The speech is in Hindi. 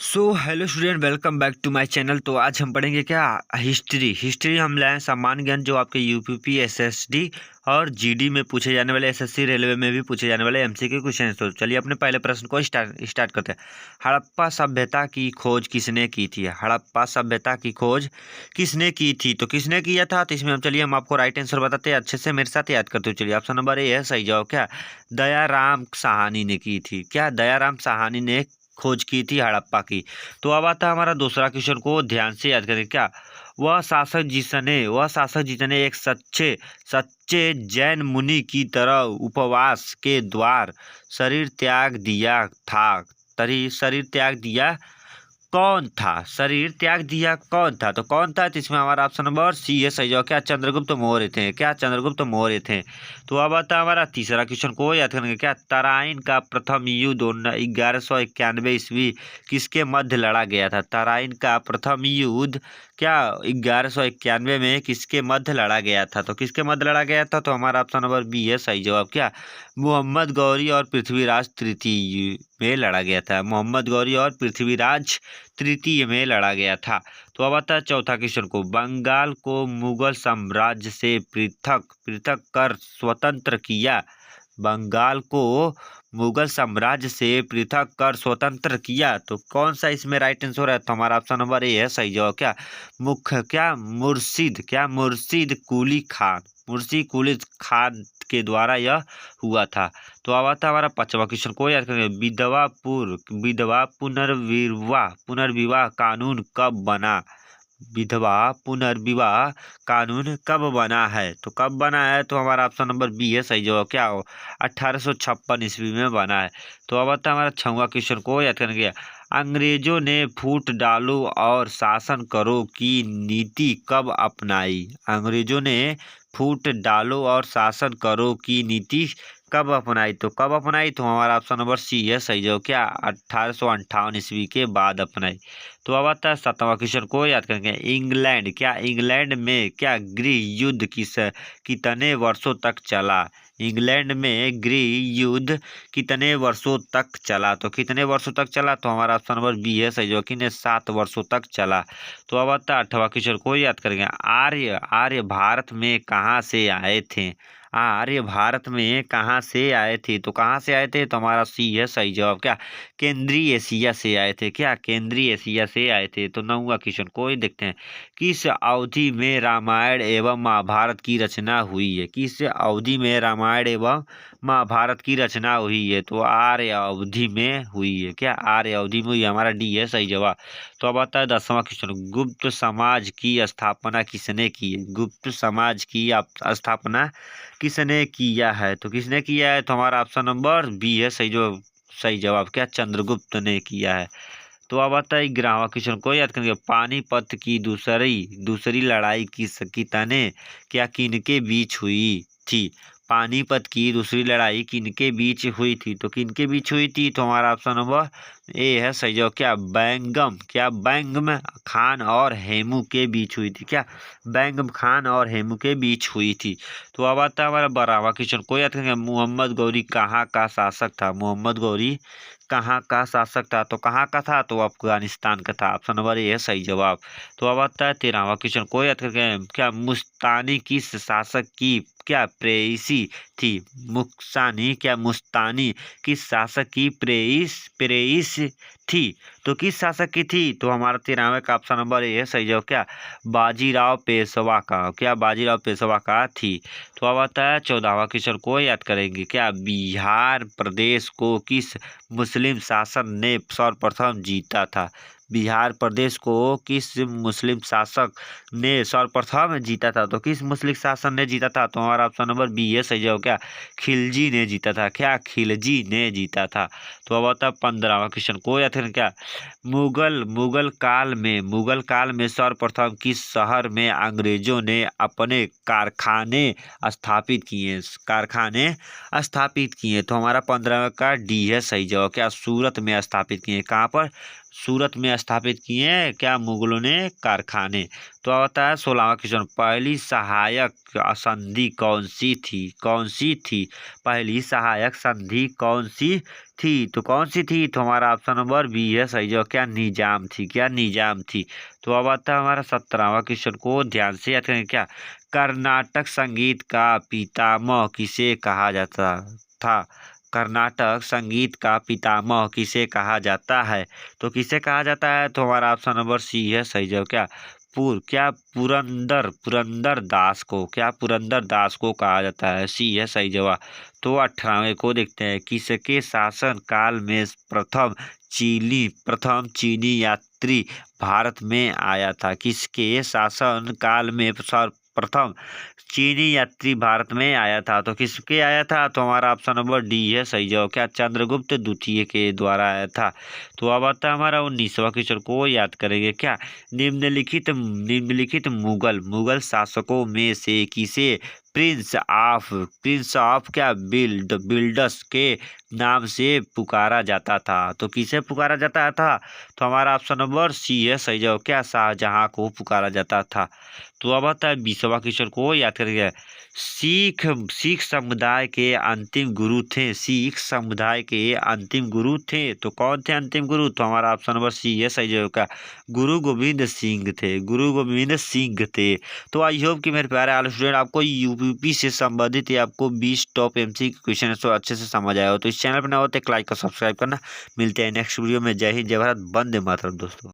So hello student, welcome back to my channel. तो आज हम पढ़ेंगे क्या, हिस्ट्री हम लाए हैं सामान्य ज्ञान, जो आपके यूपीपी एसएसडी और जीडी में पूछे जाने वाले, एसएससी रेलवे में भी पूछे जाने वाले एमसीक्यू क्वेश्चन। तो चलिए अपने पहले प्रश्न को स्टार्ट करते हैं। हड़प्पा सभ्यता की खोज किसने की थी? हड़प्पा सभ्यता की खोज किसने की थी? तो किसने किया था? तो इसमें हम आपको राइट आंसर बताते हैं, अच्छे से मेरे साथ याद करते हो। चलिए ऑप्शन नंबर ए है सही जवाब। क्या दयाराम साहनी ने की थी? क्या दयाराम साहनी ने खोज की थी हड़प्पा की? तो अब आता है हमारा दूसरा क्वेश्चन, को ध्यान से याद करें। क्या वह शासक जिसने एक सच्चे सच्चे जैन मुनि की तरह उपवास के द्वार शरीर त्याग दिया था? तरी शरीर त्याग दिया कौन था? शरीर त्याग दिया कौन था? तो कौन था? तो इसमें हमारा ऑप्शन नंबर सी है सही जवाब। क्या चंद्रगुप्त मौर्य थे? क्या चंद्रगुप्त मौर्य थे? तो अब आता है हमारा तीसरा क्वेश्चन, को याद करेंगे। क्या तराइन का प्रथम युद्ध 1191 ईस्वी किसके मध्य लड़ा गया था? तराइन का प्रथम युद्ध क्या 1191 में किसके मध्य लड़ा गया था? तो किसके मध्य लड़ा गया था? तो हमारा ऑप्शन नंबर बी है सही जवाब। क्या मोहम्मद गौरी और पृथ्वीराज तृतीय में लड़ा गया था? मोहम्मद गौरी और पृथ्वीराज तृतीय में लड़ा गया था। तो अब आता है चौथा क्वेश्चन, को बंगाल को मुगल साम्राज्य से पृथक पृथक कर स्वतंत्र किया? बंगाल को मुगल साम्राज्य से पृथक कर स्वतंत्र किया? तो कौन सा इसमें राइट आंसर है? तो हमारा ऑप्शन नंबर ए है सही जवाब। क्या मुर्शिद कुली खान के द्वारा यह हुआ था। तो अब आता है हमारा पांचवा क्वेश्चन, को याद करेंगे। विधवा पुनर्विवाह कानून कब बना? विधवा पुनर्विवाह कानून कब बना है? तो कब बना है? तो हमारा ऑप्शन नंबर बी है सही जवाब। क्या हो 1856 ईस्वी में बना है। तो अब आता है हमारा छठवां क्वेश्चन, को याद करेंगे। अंग्रेजों ने फूट डालो और शासन करो की नीति कब अपनाई? अंग्रेजों ने फूट डालो और शासन करो की नीति कब अपनाई? तो कब अपनाई? तो हमारा ऑप्शन नंबर सी है सही जवाब। क्या 1858 ईस्वी के बाद अपनाई। तो अब आता है सातवां क्वेश्चन, को याद करेंगे। इंग्लैंड में क्या गृह युद्ध कितने वर्षों तक चला? इंग्लैंड में गृह युद्ध कितने वर्षों तक चला? तो कितने वर्षों तक चला? तो हमारा ऑप्शन नंबर बी है सही जवाब। कितने 7 वर्षों तक चला। तो अब आता है आठवां क्वेश्चन, को याद करेंगे। आर्य भारत में कहाँ से आए थे? आर्य भारत में कहाँ से आए थे? तो कहाँ से आए थे? तो हमारा सी है सही जवाब। क्या केंद्रीय एशिया से आए थे? क्या केंद्रीय एशिया से आए थे? तो नौवां क्वेश्चन को ही देखते हैं। किस अवधि में रामायण एवं महाभारत की रचना हुई है? किस अवधि में रामायण एवं महाभारत की रचना हुई है? तो आर्य अवधि में हुई है। क्या आर्य अवधि में हुई है? हमारा डी है सही जवाब। तो अब आता है 10वां क्वेश्चन, गुप्त समाज की स्थापना किसने की है? गुप्त समाज की स्थापना किसने किया है? तो किसने किया है? तो हमारा ऑप्शन नंबर बी है सही जवाब। क्या चंद्रगुप्त ने किया है। तो अब आता है 11वां क्वेश्चन, को याद करेंगे। पानीपत की दूसरी दूसरी लड़ाई कितने क्या किनके बीच हुई थी? पानीपत की दूसरी लड़ाई किनके बीच हुई थी? तो किनके बीच हुई थी? तो हमारा ऑप्शन नंबर ए है सही जवाब। क्या बैंगम खान और हेमू के बीच हुई थी? क्या बैंगम खान और हेमू के बीच हुई थी। तो अब आता है हमारा 12वां क्वेश्चन, को याद करेंगे। मोहम्मद गौरी कहाँ का शासक था? मोहम्मद गौरी कहाँ का शासक था? तो कहाँ का था? तो अफगानिस्तान का था। ऑप्शन नंबर ए है सही जवाब। तो अब आता है 13वां क्वेश्चन, को याद करके। क्या मुस्तानी किस शासक की क्या प्रेयसी थी? मुस्तानी किस शासक की प्रेयस थी? तो किस शासक की थी? तो हमारा 13वें का ऑप्शन नंबर ए है सही जवाब। क्या बाजीराव पेशवा का? क्या बाजीराव पेशवा का थी। तो अब आता है 14वां क्वेश्चन, को याद करेंगे। क्या बिहार प्रदेश को किस मुस्लिम शासक ने सर्वप्रथम जीता था? बिहार प्रदेश को किस मुस्लिम शासक ने सर्वप्रथम जीता था? तो किस मुस्लिम शासक ने जीता था? तो हमारा ऑप्शन नंबर बी है सही जवाब। क्या खिलजी ने जीता था? क्या खिलजी ने जीता था। तो अब आता है 15वां क्वेश्चन, को याद करें। क्या मुगल काल में सर्वप्रथम किस शहर में अंग्रेजों ने अपने कारखाने स्थापित किए? तो हमारा 15वें का डी है सही जवाब। क्या सूरत में स्थापित किए? कहाँ पर? सूरत में स्थापित किए क्या मुगलों ने कारखाने। तो अब आता है 16वां क्वेश्चन, पहली सहायक संधि कौन सी थी, पहली सहायक संधि कौन सी थी, तो कौन सी थी, तो हमारा ऑप्शन नंबर बी है सही जवाब, क्या निजाम थी। तो अब आता है हमारा 17वां क्वेश्चन को ध्यान से याद करेंगे, क्या कर्नाटक संगीत का पितामह किसे कहा जाता था, कर्नाटक संगीत का पितामह किसे कहा जाता है, तो किसे कहा जाता है, तो हमारा ऑप्शन नंबर सी है सही जवाब, क्या पुरंदर दास को कहा जाता है, सी है सही जवाब। तो 18वें को देखते हैं, किसके शासन काल में प्रथम चीनी यात्री भारत में आया था, किसके शासन काल में प्रथम चीनी यात्री भारत में आया था, तो किसके आया था, तो हमारा ऑप्शन नंबर डी है सही जवाब, क्या चंद्रगुप्त द्वितीय के द्वारा आया था। तो अब आता है हमारा 19वां क्वेश्चन को याद करेंगे, क्या निम्नलिखित मुगल शासकों में से किसे प्रिंस ऑफ क्या बिल्डर्स के नाम से पुकारा जाता था, तो किसे पुकारा जाता था, तो हमारा ऑप्शन नंबर सी है सही जवाब, क्या शाहजहां को पुकारा जाता था। तो अब आता है 20वां क्वेश्चन को याद करिए, सिख समुदाय के अंतिम गुरु थे, तो कौन थे अंतिम गुरु, तो हमारा ऑप्शन नंबर सी है सही जवाब, का गुरु गोविंद सिंह थे। तो आई होप कि मेरे प्यारे आल स्टूडेंट आपको यूपी से संबंधित या आपको 20 टॉप एमसी क्वेश्चन तो अच्छे से समझ आया हो, तो इस चैनल पर ना हो तो एक लाइक और सब्सक्राइब करना। मिलते हैं नेक्स्ट वीडियो में। जय हिंद, जय भारत, वंदे मातरम दोस्तों।